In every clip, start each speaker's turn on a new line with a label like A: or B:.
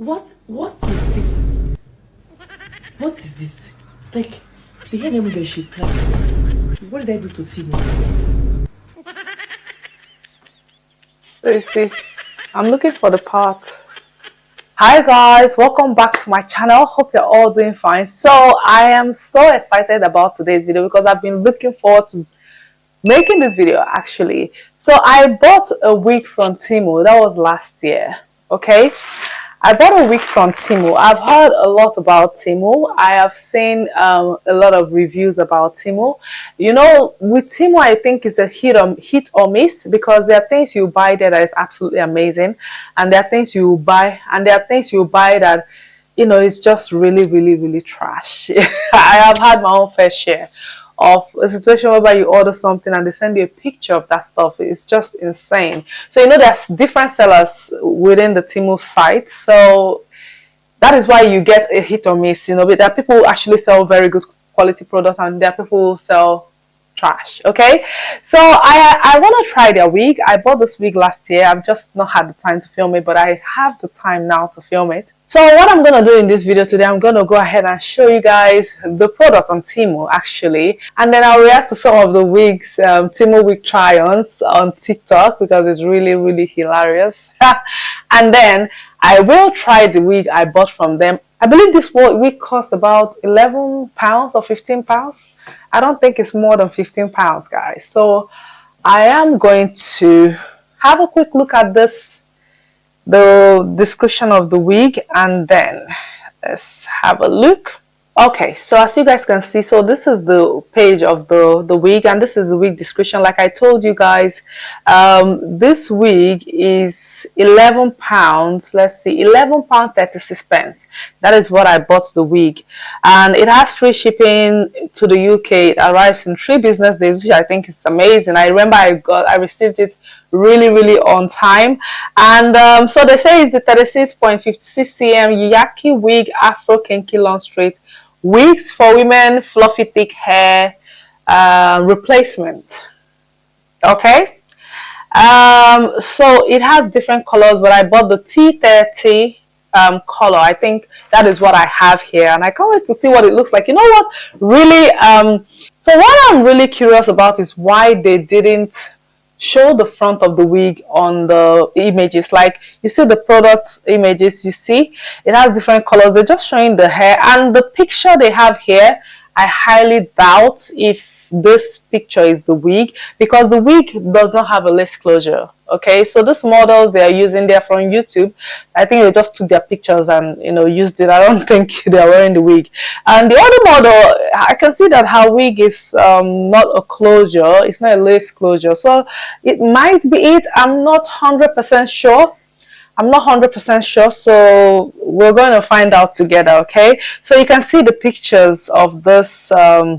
A: What is this? What is this? Like, the hair never get shaped. Like, what did I do to Temu?
B: You see, I'm looking for the part. Hi guys, welcome back to my channel. Hope you're all doing fine. So I am so excited about today's video because I've been looking forward to making this video actually. So I bought a wig from Temu. That was last year. Okay, I bought a wig from Temu. I've heard a lot about Temu. I have seen a lot of reviews about Temu. You know, with Temu, I think it's a hit or miss because there are things you buy there that is absolutely amazing, and there are things you buy, that, you know, it's just really trash. I have had my own fair share of a situation whereby you order something and they send you a picture of that stuff. It's just insane. So, you know, there's different sellers within the Temu site. So that is why you get a hit or miss. You know, but there are people who actually sell very good quality products and there are people who sell trash. Okay, so I want to try their wig. I bought this wig last year. I've just not had the time to film it, but I have the time now to film it. So what I'm going to do in this video today, I'm going to go ahead and show you guys the product on Temu actually, and then I'll react to some of the wigs, Temu wig try-ons on TikTok because it's really hilarious. And then I will try the wig I bought from them. I believe this wig cost about £11 or £15. I don't think it's more than £15, guys. So I am going to have a quick look at the description of the wig, and then let's have a look. Okay, so as you guys can see, so this is the page of the wig, and this is the wig description. Like I told you guys, this wig is £11. Let's see, £11.36. That is what I bought the wig, and it has free shipping to the UK. It arrives in 3 business days, which I think is amazing. I remember I received it really on time, and so they say it's the 36.56 cm Yaki wig Afro Kinky long straight wigs for women, fluffy thick hair replacement. Okay, so it has different colors, but I bought the T30 color. I think that is what I have here, and I can't wait to see what it looks like. You know what, really, so what I'm really curious about is why they didn't show the front of the wig on the images. Like, you see the product images, you see it has different colors. They're just showing the hair, and the picture they have here, I highly doubt if this picture is the wig because the wig does not have a lace closure. Okay, so these models they are using, they're from YouTube. I think they just took their pictures and, you know, used it. I don't think they're wearing the wig. And the other model, I can see that her wig is not a closure. It's not a lace closure. So it might be it. I'm not 100% sure. So we're going to find out together. Okay, so you can see the pictures of this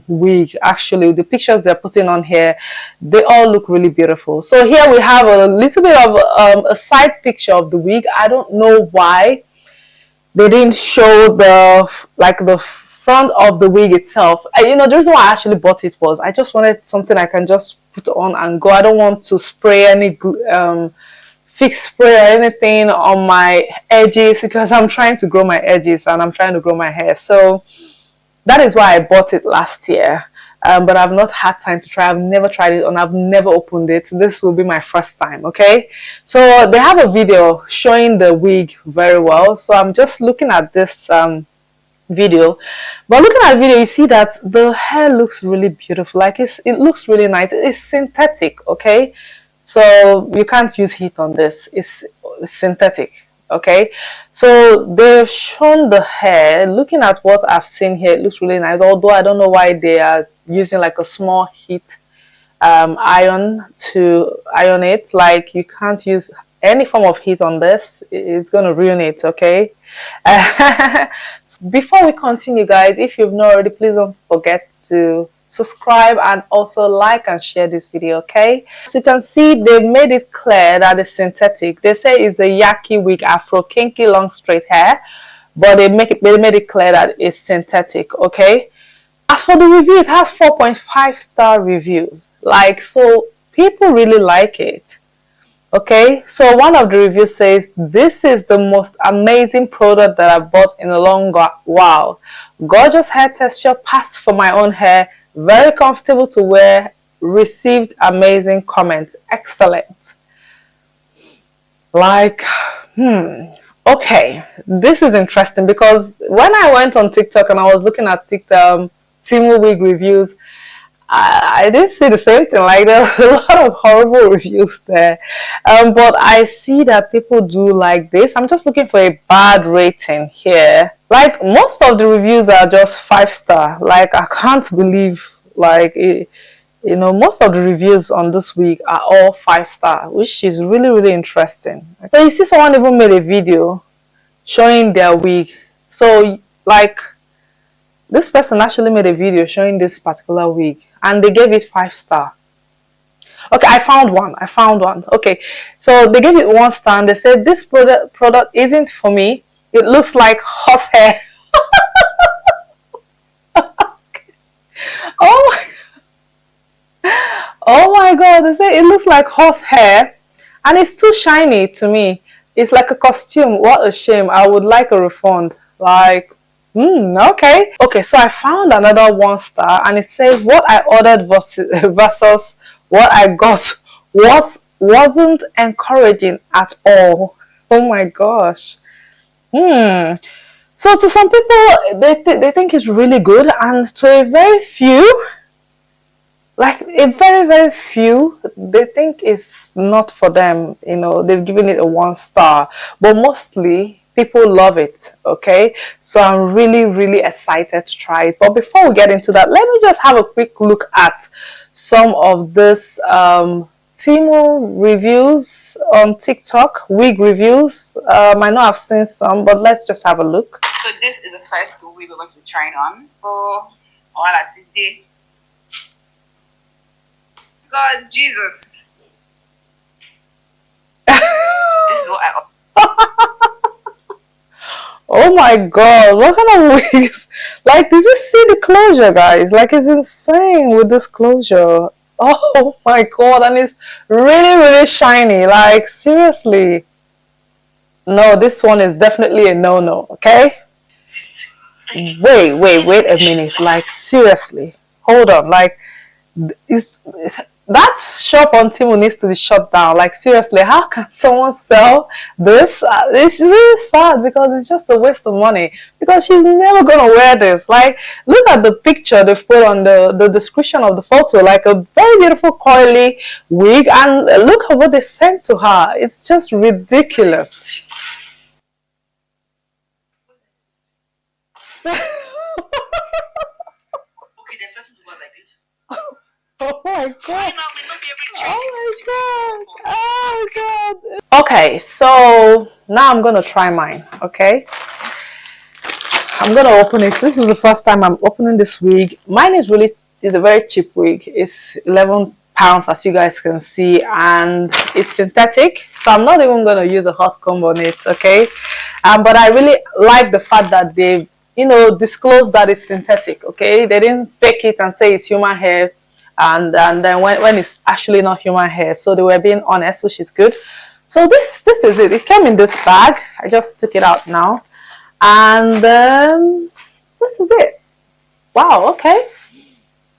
B: wig. Actually, the pictures they're putting on here, they all look really beautiful. So here we have a little bit of a side picture of the wig. I don't know why they didn't show the front of the wig itself. You know, the reason why I actually bought it was I just wanted something I can just put on and go. I don't want to spray any fix spray or anything on my edges because I'm trying to grow my edges and I'm trying to grow my hair. So that is why I bought it last year, but I've not had time to try. I've never tried it and I've never opened it. This will be my first time. Okay, so they have a video showing the wig very well, so I'm just looking at this video. But looking at the video, you see that the hair looks really beautiful. Like it looks really nice. It's synthetic. Okay, so you can't use heat on this. It's synthetic. Okay, so they've shown the hair. Looking at what I've seen here, it looks really nice, although I don't know why they are using like a small heat iron to iron it. Like, you can't use any form of heat on this. It's going to ruin it. Okay, before we continue, guys, if you've not already, please don't forget to subscribe and also like and share this video. Okay, so you can see they've made it clear that it's synthetic. They say it's a Yaki wig Afro Kinky long straight hair, but they made it clear that it's synthetic. Okay, as for the review, it has 4.5-star review. Like, so people really like it. Okay, so one of the reviews says, this is the most amazing product that I've bought in a long while. Gorgeous hair texture, passed for my own hair, very comfortable to wear, received amazing comments. Excellent. Like, okay, this is interesting because when I went on TikTok and I was looking at TikTok, Temu Wig reviews, I didn't see the same thing. Like, there's a lot of horrible reviews there, but I see that people do like this. I'm just looking for a bad rating here. Like, most of the reviews are just 5-star. Like, I can't believe, like, you know, most of the reviews on this wig are all 5-star, which is really, really interesting. So you see someone even made a video showing their wig. So, like, this person actually made a video showing this particular wig and they gave it 5-star. Okay, I found one. Okay, so they gave it 1 star and they said, this product isn't for me. It looks like horsehair. Oh Oh my god, they say it looks like horsehair and it's too shiny to me. It's like a costume. What a shame. I would like a refund. Like, okay. Okay, so I found another 1-star and it says what I ordered versus what I got wasn't encouraging at all. Oh my gosh. So to some people, they think it's really good, and to a very few, like a very, very few, they think it's not for them. You know, they've given it a 1-star, but mostly people love it. Okay, so I'm really, really excited to try it. But before we get into that, let me just have a quick look at some of this Temu reviews on TikTok, wig reviews. I know I've seen some, but let's just have a look.
C: So this is the first wig we're going to be trying on. So, voilà, today. God, Jesus. This is what I...
B: Oh my god, what kind of wigs? Like, did you see the closure, guys? Like, it's insane with this closure. Oh my god, and it's really, really shiny. Like, seriously. No, this one is definitely a no-no, okay? Wait a minute. Like, seriously. Hold on. Like, that shop on Temu needs to be shut down. Like, seriously, how can someone sell this? It's really sad because it's just a waste of money, because she's never gonna wear this. Like, look at the picture they've put on the description of the photo, like a very beautiful coily wig, and look at what they sent to her. It's just ridiculous.
C: Okay, there's something to go like this.
B: Oh my god.
C: Oh
B: my god. Oh my god. Okay, so now I'm gonna try mine. Okay, I'm gonna open it. This is the first time I'm opening this wig. Mine is a very cheap wig. It's £11, as you guys can see, and it's synthetic, so I'm not even gonna use a hot comb on it. Okay, but I really like the fact that they, you know, disclose that it's synthetic. Okay, they didn't fake it and say it's human hair, and then when it's actually not human hair. So they were being honest, which is good. So this is it. It came in this bag. I just took it out now, and this is it. Wow. Okay.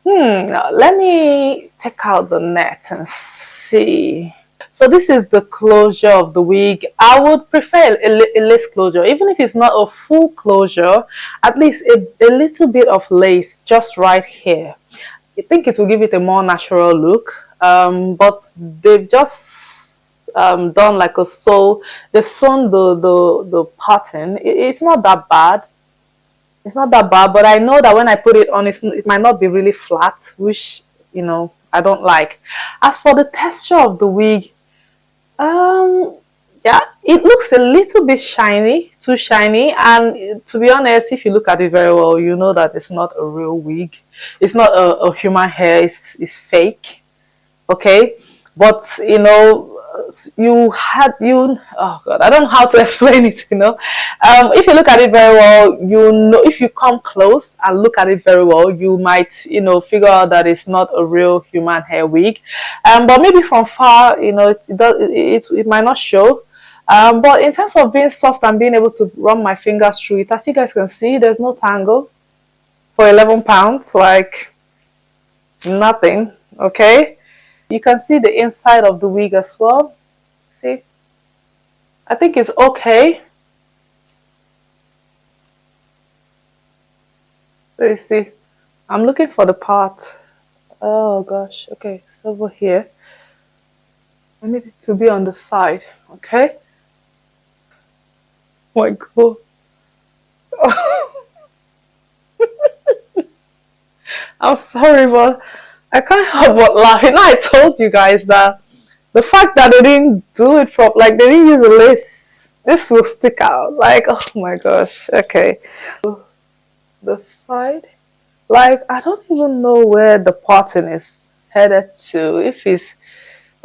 B: Now let me take out the net and see. So this is the closure of the wig. I would prefer a lace closure, even if it's not a full closure, at least a little bit of lace just right here. I think it will give it a more natural look, but they've just done like a sew. They've sewn the pattern. It's not that bad. It's not that bad, but I know that when I put it on, it might not be really flat, which, you know, I don't like. As for the texture of the wig, yeah, it looks a little bit shiny, too shiny, and to be honest, if you look at it very well, you know that it's not a real wig. It's not a human hair. It's fake. Okay, but you know, oh god, I don't know how to explain it, you know. If you look at it very well, you know, if you come close and look at it very well, you might, you know, figure out that it's not a real human hair wig. But maybe from far, you know, it might not show. But in terms of being soft and being able to run my fingers through it, as you guys can see, there's no tangle for 11 pounds, like nothing. Okay, you can see the inside of the wig as well. See, I think it's okay. So you see, I'm looking for the part. Oh gosh, okay, it's over here. I need it to be on the side, okay? Oh my god. I'm sorry, but I can't help but laugh. You know, I told you guys that the fact that they didn't do it properly, like they didn't use a lace, this will stick out. Like, oh my gosh, okay. The side, like, I don't even know where the pattern is headed to. If it's,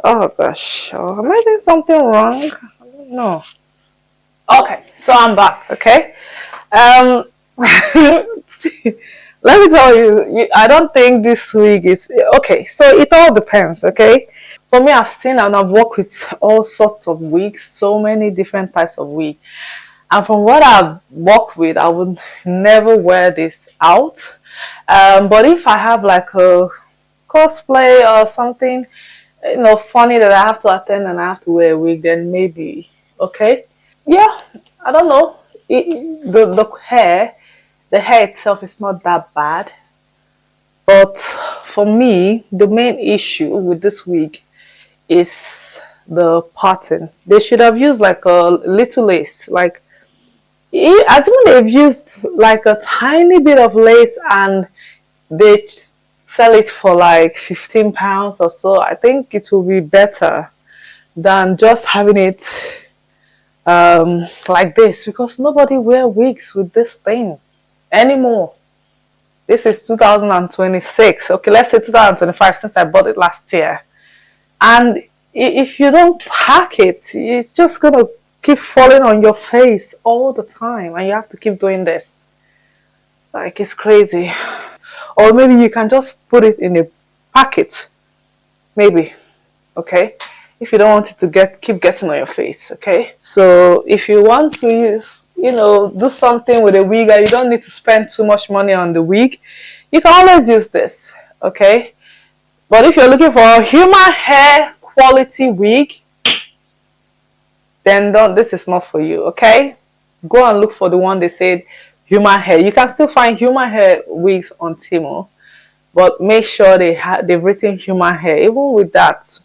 B: oh gosh, oh, am I doing something wrong? I don't know. Okay, so I'm back, okay? See, let me tell you, I don't think this wig is okay. So it all depends, okay? For me, I've seen and I've worked with all sorts of wigs, so many different types of wig. And from what I've worked with, I would never wear this out. But if I have like a cosplay or something, you know, funny that I have to attend and I have to wear a wig, then maybe, okay? Yeah, I don't know. The hair itself is not that bad. But for me, the main issue with this wig is the pattern. They should have used like a little lace. Like, assuming they've used like a tiny bit of lace and they sell it for like 15 pounds or so, I think it will be better than just having it like this, because nobody wear wigs with this thing anymore. This is 2026. Okay, let's say 2025 since I bought it last year. And if you don't pack it, it's just gonna keep falling on your face all the time, and you have to keep doing this. Like, it's crazy. Or maybe you can just put it in a packet, maybe. Okay, if you don't want it to keep getting on your face. Okay, so if you want to, you know, do something with a wig and you don't need to spend too much money on the wig, you can always use this. Okay, but if you're looking for a human hair quality wig, then this is not for you. Okay, go and look for the one they said human hair. You can still find human hair wigs on Temu, but make sure they've written human hair. Even with that,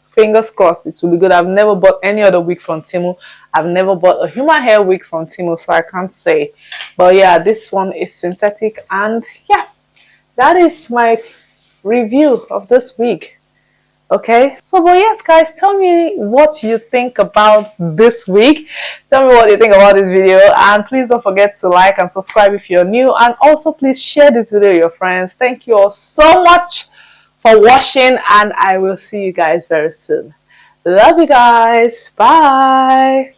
B: fingers crossed, it will be good. I've never bought any other wig from Temu. I've never bought a human hair wig from Temu, so I can't say. But yeah, this one is synthetic, and yeah, that is my review of this wig. Okay, so but yes guys, tell me what you think about this wig. Tell me what you think about this video, and please don't forget to like and subscribe if you're new, and also please share this video with your friends. Thank you all so much for watching, and I will see you guys very soon. Love you guys. Bye.